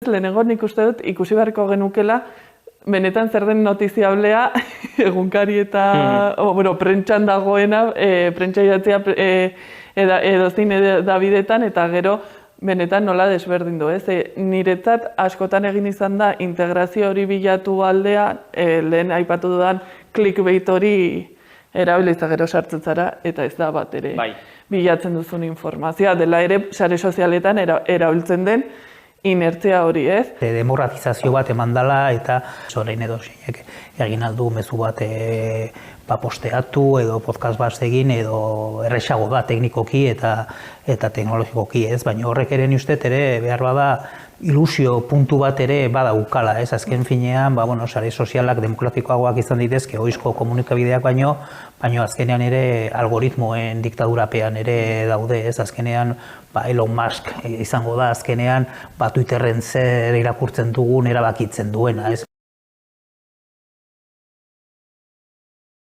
lehenengo nik uste dut ikusi beharko genukela benetan zer den notiziablea egunkari eta, prentxan dagoena, prentxa idatzia edozin edabidetan eta gero benetan nola desberdindu, ez? Niretzat askotan egin izan da integrazio hori bilatu aldea, lehen aipatu dudan clickbait hori erabilitza gero sartzen zara eta ez da bat ere bilatzen duzun informazioa, dela ere sare sozialetan erabiltzen den inertzia hori, ez? Demokratizazio bat eman dela eta orain edo zeinek egin aldu mezu bat posteatu edo podcast bat egin edo erresago da teknikoki eta teknologikoki, ez? Baina horrek ere ni uste ere behar bada ilusio puntu bat ere badaukala, ez? Azken finean, sare sozialak demokratikoagoak izan daitezke ohizko komunikabideak baino azkenean ere algoritmoen diktadurapean ere daude, ez? Azkenean Elon Musk izango da azkenean Twitterren zer irakurtzen dugun erabakitzen duena, ez?